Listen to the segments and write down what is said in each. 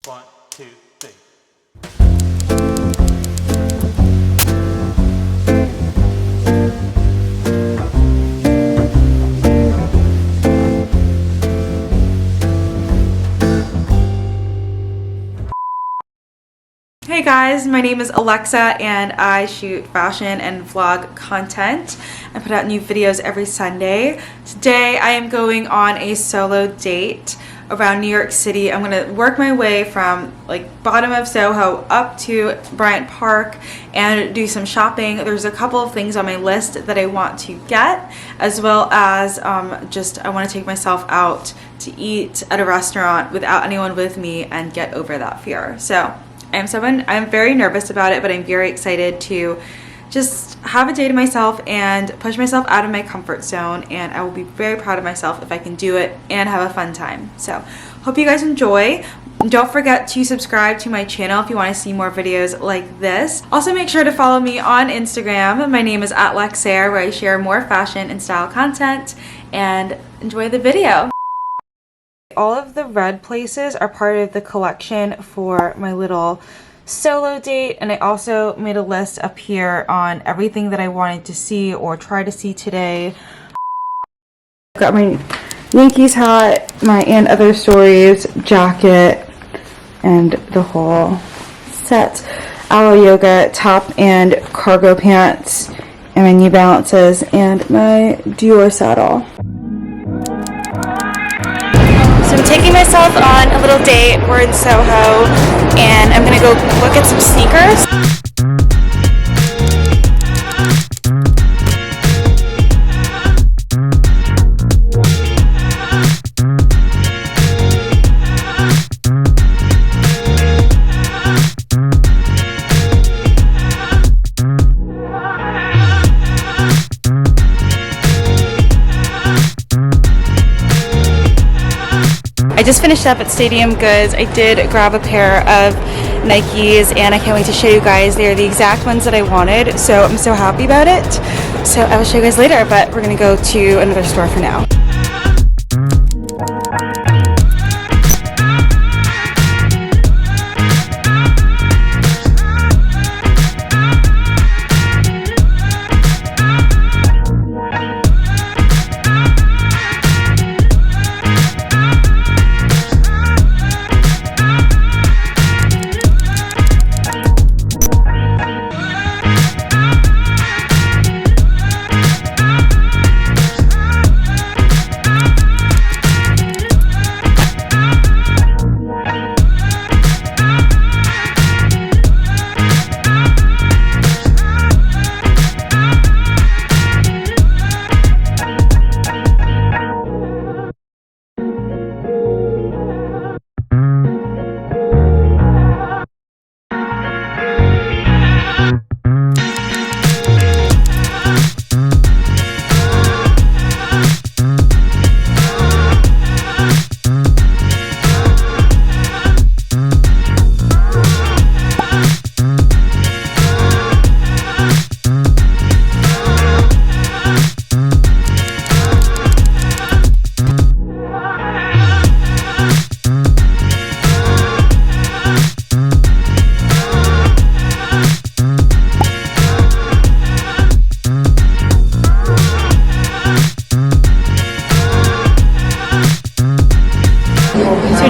1, 2, 3. Hey guys, my name is Alexa and I shoot fashion and vlog content. I put out new videos every Sunday. Today I am going on a solo date around New York City. I'm gonna work my way from like bottom of SoHo up to Bryant Park and do some shopping. There's a couple of things on my list that I want to get, as well as I want to take myself out to eat at a restaurant without anyone with me and get over that fear. So I'm very nervous about it, but I'm very excited to just have a day to myself and push myself out of my comfort zone, and I will be very proud of myself if I can do it and have a fun time. So hope you guys enjoy. Don't forget to subscribe to my channel if you want to see more videos like this. Also make sure to follow me on Instagram. My name is @Lexaire, where I share more fashion and style content, and enjoy the video. All of the red places are part of the collection for my little solo date, and I also made a list up here on everything that I wanted to see or try to see today. I've got my Yankees hat, my And Other Stories jacket, and the whole set. Aloe Yoga top and cargo pants, and my New Balances, and my Dior saddle. So I'm taking myself on a little date. We're in SoHo, and I'm gonna go look at some sneakers. I just finished up at Stadium Goods. I did grab a pair of Nikes, and I can't wait to show you guys. They are the exact ones that I wanted, so I'm so happy about it. So I will show you guys later, but we're gonna go to another store for now.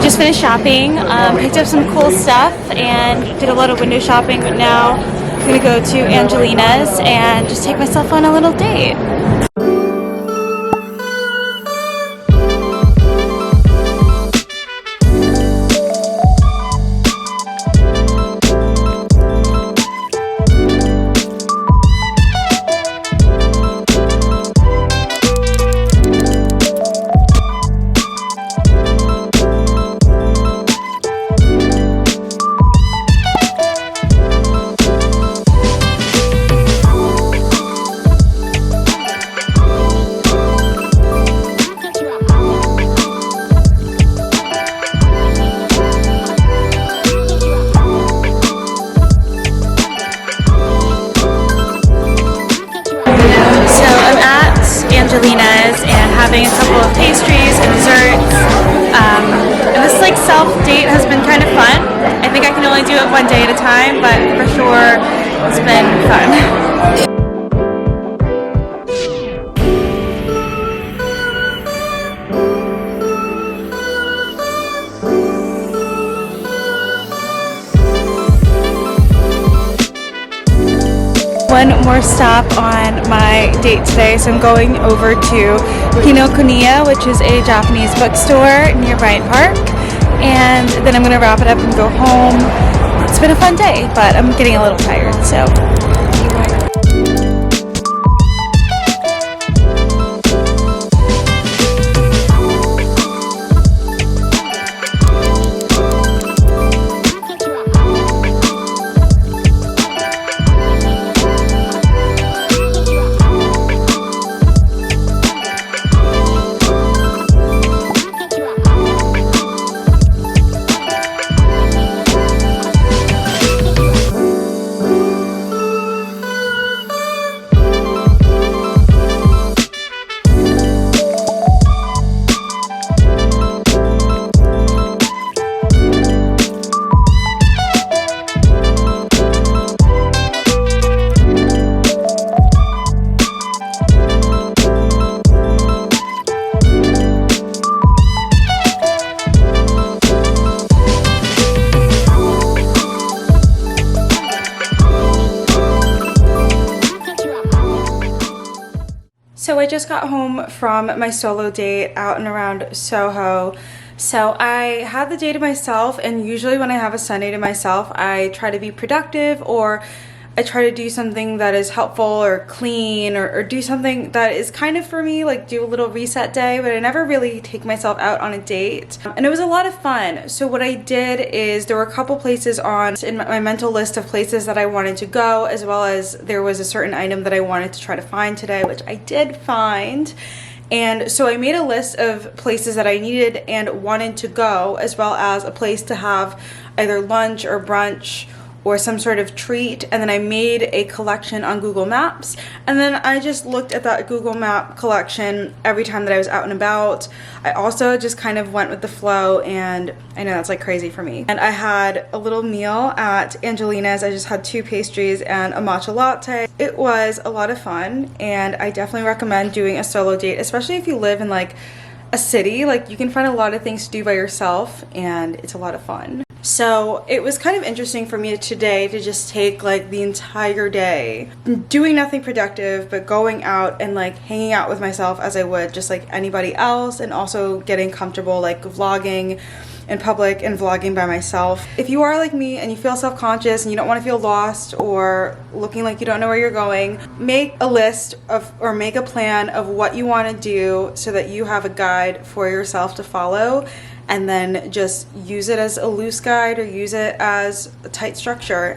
Just finished shopping, picked up some cool stuff and did a lot of window shopping, but now I'm gonna go to Angelina's and just take myself on a little date. Angelina's and having a couple of pastries and desserts. And this like self date has been kind of fun. time, but for sure it's been fun. One more stop on my date today, so I'm going over to Kinokuniya, which is a Japanese bookstore near Bryant Park, and then I'm going to wrap it up and go home. It's been a fun day, but I'm getting a little tired, so. So I just got home from my solo date out and around SoHo. So I had the day to myself, and usually when I have a Sunday to myself, I try to be productive, or I try to do something that is helpful or clean, or do something that is kind of for me, like do a little reset day, but I never really take myself out on a date. And it was a lot of fun. So what I did is there were a couple places in my mental list of places that I wanted to go, as well as there was a certain item that I wanted to try to find today, which I did find. And so I made a list of places that I needed and wanted to go, as well as a place to have either lunch or brunch or some sort of treat. And then I made a collection on Google Maps, and then I just looked at that Google Map collection every time that I was out and about. I also just kind of went with the flow, and I know that's like crazy for me. And I had a little meal at Angelina's. I just had 2 pastries and a matcha latte. It was a lot of fun, and I definitely recommend doing a solo date, especially if you live in like a city. Like, you can find a lot of things to do by yourself, and it's a lot of fun. So it was kind of interesting for me today to just take like the entire day doing nothing productive, but going out and like hanging out with myself as I would just like anybody else, and also getting comfortable like vlogging in public and vlogging by myself. If you are like me and you feel self-conscious and you don't want to feel lost or looking like you don't know where you're going, make a list of, or make a plan of what you want to do so that you have a guide for yourself to follow, and then just use it as a loose guide or use it as a tight structure.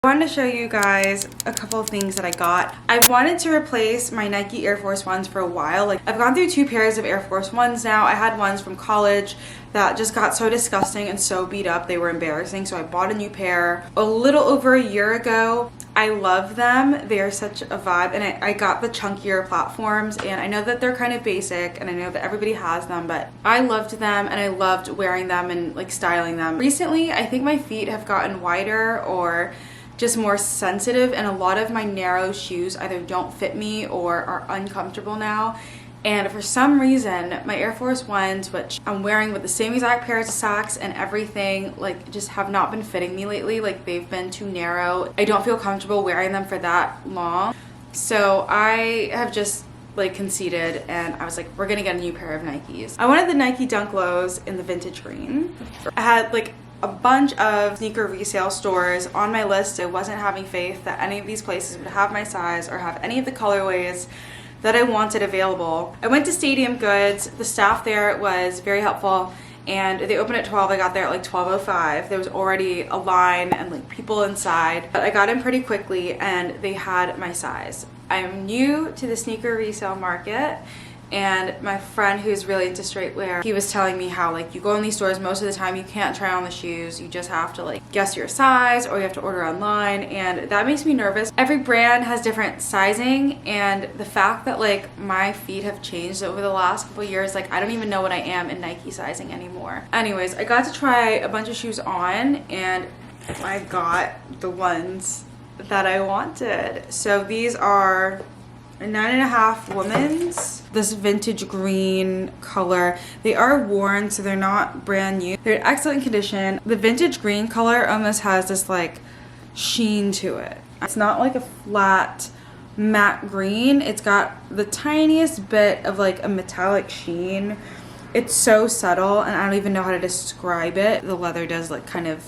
I wanted to show you guys a couple of things that I got. I've wanted to replace my Nike Air Force Ones for a while. Like, I've gone through 2 pairs of Air Force Ones now. I had ones from college that just got so disgusting and so beat up, they were embarrassing. So I bought a new pair a little over a year ago. I love them. They are such a vibe, and I got the chunkier platforms, and I know that they're kind of basic and I know that everybody has them, but I loved them and I loved wearing them and like styling them. Recently, I think my feet have gotten wider or just more sensitive, and a lot of my narrow shoes either don't fit me or are uncomfortable now. And for some reason, my Air Force Ones, which I'm wearing with the same exact pairs of socks and everything, like just have not been fitting me lately. Like, they've been too narrow. I don't feel comfortable wearing them for that long. So I have just like conceded, and I was like, we're gonna get a new pair of Nikes. I wanted the Nike Dunk Lows in the vintage green. I had like a bunch of sneaker resale stores on my list. I wasn't having faith that any of these places would have my size or have any of the colorways that I wanted available. I went to Stadium Goods. The staff there was very helpful, and they opened at 12. I got there at like 12:05. There was already a line and like people inside, but I got in pretty quickly and they had my size. I'm new to the sneaker resale market, and my friend who's really into streetwear, he was telling me how like you go in these stores, most of the time you can't try on the shoes, you just have to like guess your size or you have to order online, and that makes me nervous. Every brand has different sizing, and the fact that like my feet have changed over the last couple years, like I don't even know what I am in Nike sizing anymore. Anyways, I got to try a bunch of shoes on, and I got the ones that I wanted. So these are a 9.5 women's. This vintage green color. They are worn, so they're not brand new. They're in excellent condition. The vintage green color almost has this like sheen to it. It's not like a flat matte green. It's got the tiniest bit of like a metallic sheen. It's so subtle, and I don't even know how to describe it. The leather does look kind of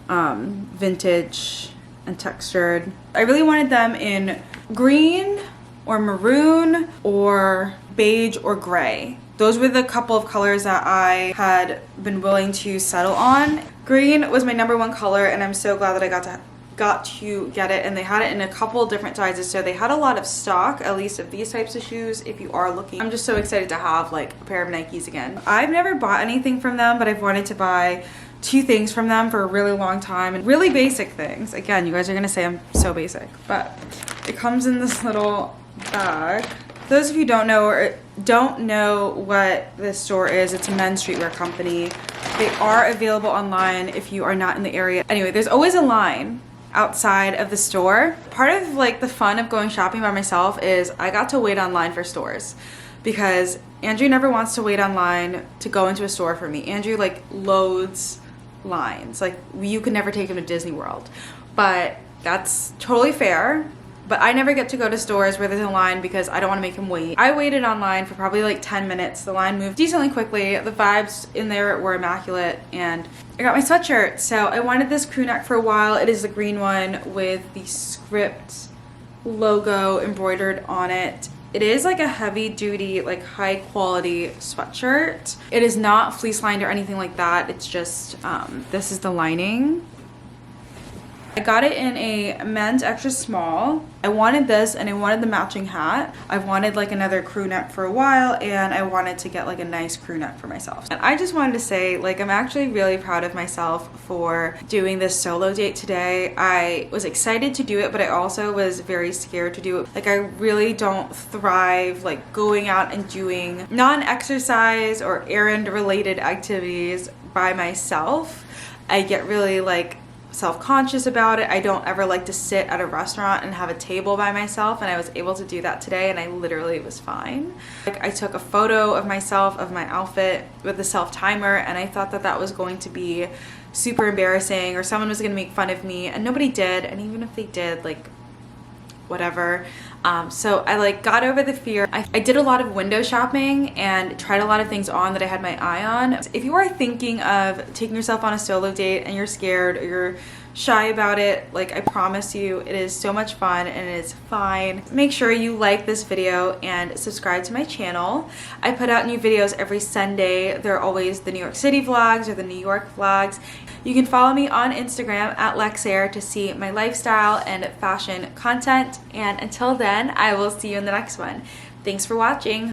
vintage and textured. I really wanted them in green or maroon or beige or gray. Those were the couple of colors that I had been willing to settle on. Green was my #1 color, and I'm so glad that I got to get it. And they had it in a couple different sizes, so they had a lot of stock, at least of these types of shoes if you are looking. I'm just so excited to have like a pair of Nikes again. I've never bought anything from them, but I've wanted to buy 2 things from them for a really long time, and really basic things. Again, you guys are gonna say I'm so basic, but it comes in this little bag. Those of you who don't know what this store is, it's a men's streetwear company. They are available online if you are not in the area. Anyway, there's always a line outside of the store. Part of like the fun of going shopping by myself is I got to wait online for stores, because Andrew never wants to wait online to go into a store for me. Andrew like loads lines. Like, you could never take him to Disney World, but that's totally fair. But I never get to go to stores where there's a line because I don't want to make him wait. I waited online for probably like 10 minutes. The line moved decently quickly. The vibes in there were immaculate, and I got my sweatshirt. So I wanted this crew neck for a while. It is the green one with the script logo embroidered on it. It is like a heavy duty, like high quality sweatshirt. It is not fleece lined or anything like that. It's just, this is the lining. I got it in a men's extra small. I wanted this, and I wanted the matching hat. I've wanted like another crew neck for a while, and I wanted to get like a nice crew neck for myself. And I just wanted to say, like, I'm actually really proud of myself for doing this solo date today. I was excited to do it, but I also was very scared to do it. Like, I really don't thrive like going out and doing non-exercise or errand related activities by myself. I get really like self-conscious about it. I don't ever like to sit at a restaurant and have a table by myself, and I was able to do that today, and I literally was fine. Like, I took a photo of myself, of my outfit, with the self timer, and I thought that that was going to be super embarrassing, or someone was going to make fun of me, and nobody did. And even if they did, like, whatever. So I like got over the fear. I did a lot of window shopping and tried a lot of things on that I had my eye on. If you are thinking of taking yourself on a solo date and you're scared or you're shy about it, like, I promise you it is so much fun and it is fine. Make sure you like this video and subscribe to my channel. I put out new videos every Sunday. They're always the New York City vlogs or the New York vlogs. You can follow me on Instagram at Lexaire to see my lifestyle and fashion content. And until then, I will see you in the next one. Thanks for watching.